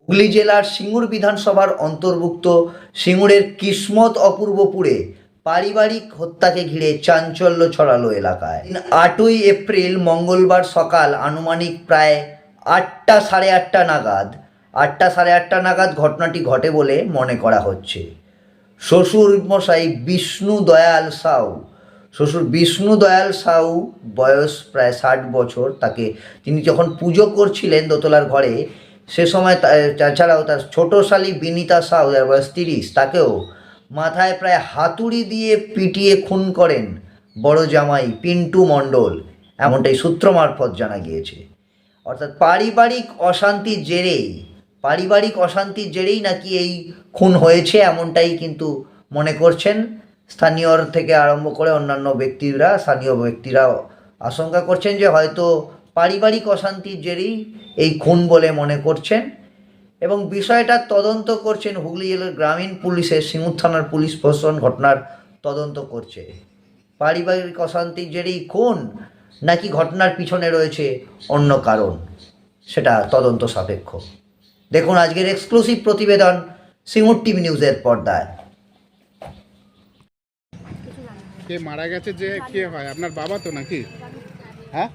হুগলি জেলার সিঙ্গুর বিধানসভার অন্তর্ভুক্ত সিঙ্গুরের কিসমত অপূর্বপুরে পারিবারিক হত্যাকে ঘিরে চাঞ্চল্য ছড়ালো এলাকায়। 8ই এপ্রিল মঙ্গলবার সকাল আনুমানিক প্রায় 8টা সাড়ে 8টা নাগাদ ঘটনাটি ঘটে বলে মনে করা হচ্ছে। শ্বশুর বিষ্ণু দয়াল সাউ বয়স প্রায় 60 বছর। তিনি যখন পুজো করছিলেন দোতলার ঘরে, সে সময় তাছাড়াও তার ছোট শালী বিনীতা সাউ যার বয়স 30, তাকেও মাথায় প্রায় হাতুড়ি দিয়ে পিটিয়ে খুন করেন বড় জামাই পিন্টু মণ্ডল, এমনটাই সূত্র মারফত জানা গিয়েছে। অর্থাৎ পারিবারিক অশান্তির জেরেই নাকি এই খুন হয়েছে, এমনটাই কিন্তু মনে করছেন স্থানীয় থেকে আরম্ভ করে অন্যান্য স্থানীয় ব্যক্তিরা আশঙ্কা করছেন যে হয়তো পারিবারিক অশান্তির জেরেই এই খুন বলে মনে করছেন, এবং বিষয়টা তদন্ত করছেন হুগলি জেলার গ্রামীণ পুলিশের সিঙ্গুর থানার পুলিশ প্রশাসন। ঘটনার তদন্ত করছে। পারিবারিক অশান্তির জেরেই খুন নাকি ঘটনার পিছনে রয়েছে অন্য কারণ, সেটা তদন্ত সাপেক্ষ। দেখুন আজকের এক্সক্লুসিভ প্রতিবেদন সিঙ্গুর টিভি নিউজের পর্দায়। কে মারা গেছে, যে কে হয়? আপনার বাবা তো নাকি? হ্যাঁ,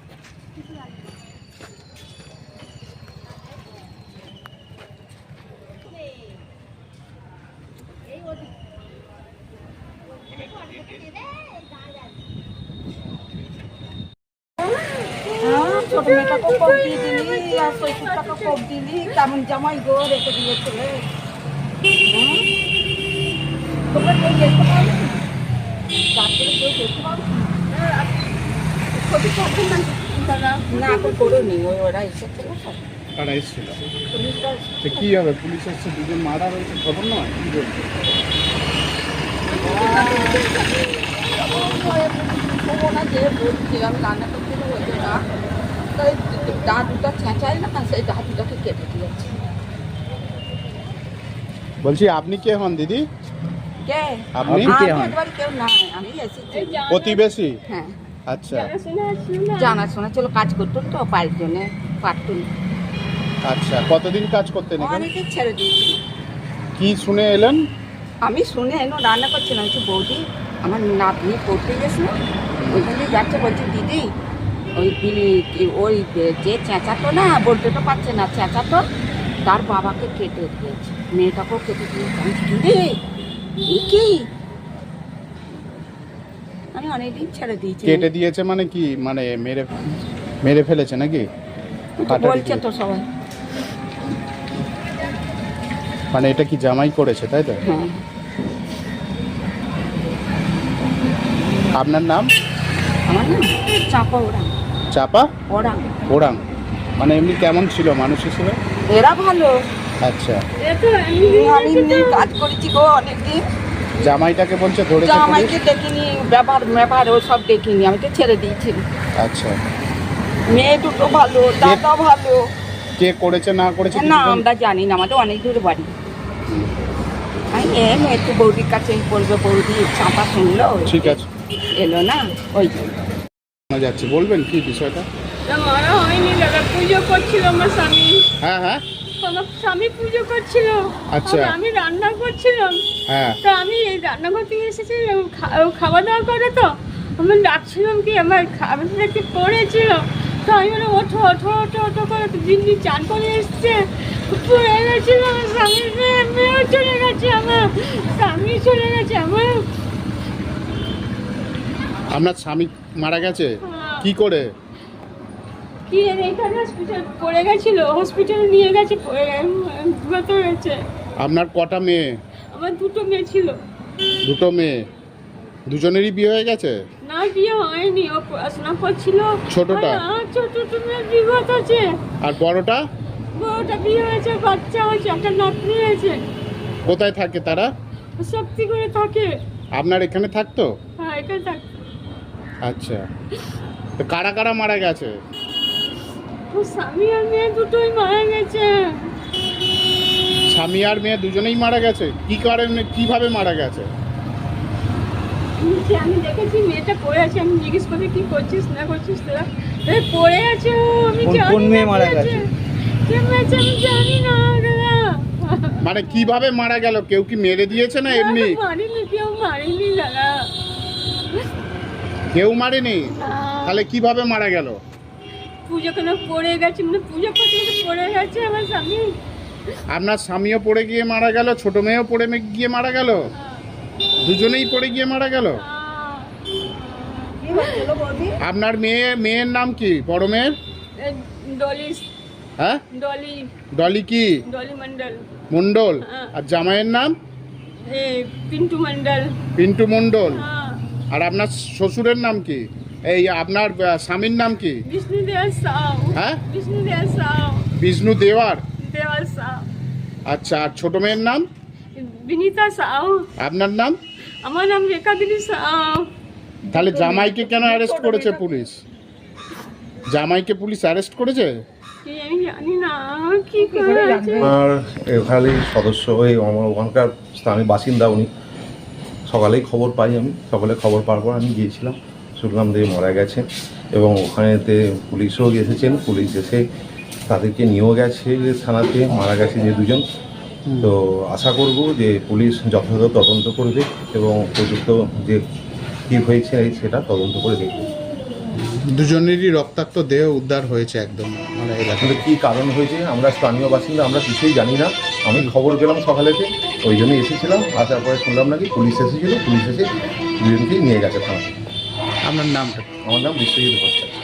ছোট মেয়েটাকে কোপ দিয়ে দিলি আর শ্বশুরটাকে কোপ দিলি, কেমন জামাই গো রেখে দিয়েছিল। তোমরা কেউ দেখতে পাবো রাত্রে, কেউ দেখতে পাবো না, এখন করোনি, ওরা এসেছিল সব। তারা এসেছিল। পুলিশরা সে কি হবে, পুলিশ এসছে, দুজন মারা রয়েছে, খবর নয় কি বলছে? না যে বলছি আমি রান্না করতে হতো না, তাই দাঁতটা ছেঁচাই না, সেই দাঁতটাকে কেটে দিয়েছে। বলছি আপনি কে হন দিদি? কে আপনি কে হন? কেউ নাই, আমি এসেছি। প্রতিবেশী? হ্যাঁ, আচ্ছা জানাশোনা ছিল, কাজ করতো তো পায়ের জন্য পারতুন। আচ্ছা, কতদিন কাজ করতেন এখানে? অনেকে ছেড়ে দিয়েছিল। কি শুনে এলেন? আমি শুনে এলো রান্না করছিলাম, একটু বৌদি আমার নাতনি পড়তে গেছিল, ওইখানে যাচ্ছে, বলছে দিদি ওই যে চেঁচাতো না, বলতে তো পারছে না, চেঁচাতো তার বাবাকে কেটে দিয়েছে, মেয়েটাকেও কেটে দিয়েছে। আমি দিদি কি, আমি অনেকদিন ছেড়ে দিয়েছি। কেটে দিয়েছে মানে কি, মানে মেরে ফেলেছে নাকি? বলছে তো সবাই। মানে এটা কি জামাই করেছে, তাই তো? হ্যাঁ, আপনার নাম? আমার না চাপা ওরাং। চাপা ওরাং। ওরাং। মানে এমনি কেমন ছিল মানুষ হিসেবে? এরা ভালো। আচ্ছা, আমি এমনি কাজ করেছি গো অনেকদিন। জামাইটাকে বলছে ধরেছে পুলিশ? জামাইকে দেখিনি, ব্যাপার ও সব দেখিনি, আমি তো ছেড়ে দিয়েছি। আচ্ছা, মেয়ে দুটো ভালো, দাদা ভালো। কে করেছে না করেছে না আমরা জানি না, আমাদের অনেক দূরে বাড়ি। আমি একটু বৌদির কাছে বলবে, বৌদি চাপা শুনলো, ঠিক আছে, এলো না, ওই জন্য যাচ্ছি। বলবেন কি বিষয়টা? মারা হয়নি দাদা, পুজো করছিল আমার স্বামী। হ্যাঁ হ্যাঁ, আমার স্বামী পুজো করছিল। আচ্ছা। আমি রান্না করছিলাম। হ্যাঁ, তো আমি এই রান্না করতে এসেছি, খাওয়া দাওয়া করে, তো আমি ডাকছিলাম কি আমার খাবার একটু পড়েছিল, তো আমি বলে ওঠো ওঠো ওঠো ওঠো করে, তো দিদি চান করে এসছে, পড়ে গেছিল আমার স্বামীর মেয়েও চলে গেছে, আমার স্বামী চলে গেছে আমার। আপনার স্বামী মারা গেছে কি করে? কি এখানে হসপিটাল পড়ে গেছিল, হসপিটালে নিয়ে গেছে, গত হয়েছে। আপনার কটা মেয়ে? আমার দুটো মেয়ে ছিল। দুটো মেয়ে, দুজনেরই বিয়ে হয়ে গেছে? না বিয়ে হয়নি, ও পড়াশোনা করছিল। ছোটটা? ছোট মেয়ে বিবাহ আছে। আর বড়টা? বড়টা বিয়ে হয়েছে, বাচ্চা হয়েছে, একটা নাতনি হয়েছে। কোথায় থাকে তারা? শক্তি করে থাকে। আপনার এখানে থাকতো? হ্যাঁ, এখানে থাকে। আচ্ছা, তো কারা কারা মারা গেছে? ও স্বামী আর মেয়ে দুটোই মারা গেছে। স্বামী আর মেয়ে দুজনেই মারা গেছে? কি কারণে, কিভাবে মারা গেছে? আমি দেখেছি মেয়েটা পড়ে আছে, আমি জিজ্ঞেস করি কি করছিস না করছিস, তোরা পড়ে আছে। ও আমি কোন মেয়ে মারা গেছে? কে মেয়েছে আমি জানি না দাদা। মানে কিভাবে মারা গেল? কেউ কি মেরে দিয়েছে না এমনি? মারিনি, কেউ মারিনি দাদা। কেউ মারেনি? তাহলে কিভাবে মারা গেল? পুজো কেন পড়ে গেছে, মানে পুজো করতে করতে পড়ে গেছে আমার স্বামী। আপনার স্বামীও পড়ে গিয়ে মারা গেল, ছোট মেয়েও পড়ে গিয়ে মারা গেল, দুজনেই পড়ে গিয়ে মারা গেল। আপনার মেয়ের নাম কি? বড় মেয়ের? ডলি। হ্যাঁ, ডলি। ডলি কি? ডলি মন্ডল। মন্ডল। হ্যাঁ। আর জামাইয়ের নাম? পিন্টু মন্ডল। পিন্টু মন্ডল। হ্যাঁ। আর আপনার শ্বশুরের নাম কি? এই আপনার স্বামীর নাম কি? বিষ্ণু দেওয়াল সাউ। হ্যাঁ, বিষ্ণু দেওয়াল সাউ। বিষ্ণু দেওয়ার। দেওয়াল সাউ। আচ্ছা, আর ছোট মেয়ের নাম? বিনীতা সাউ। আপনার নাম? আমার নাম রেখা বিনি সাউ। তাহলে জামাইকে কেন অ্যারেস্ট করেছে পুলিশ? জামাইকে পুলিশ অ্যারেস্ট করেছে? কি আমি জানি না, কি করে আছে। আমার এখানেই সদস্য হয়ে আমার ওখানকার স্থানীয় বাসিন্দা উনি। সকালেই খবর পাই, আমি সকালে খবর পাওয়ার পর আমি গিয়েছিলাম, শুনলাম যে মারা গেছে এবং ওখানেতে পুলিশও এসেছেন। পুলিশ এসে তাদেরকে নিয়েও গেছে থানাতে, মারা গেছে যে দুজন। তো আশা করব যে পুলিশ যথাযথ তদন্ত করবে এবং উপযুক্ত যে কী হয়েছে সেটা তদন্ত করে দেখবে। দুজনেরই রক্তাক্ত দেহ উদ্ধার হয়েছে একদম মানে এলাকায়। কিন্তু কী কারণ হয়েছে আমরা স্থানীয় বাসিন্দা, আমরা কিছুই জানি না। আমি খবর পেলাম সকালেতে, ওই জন্য এসেছিলাম। আসার পরে শুনলাম নাকি পুলিশ এসেছিলো, পুলিশ এসে দুজনকেই নিয়ে গেছে থানা। আপনার নামটা? আমার নাম বিশ্বজিৎ ভট্টাচার্য।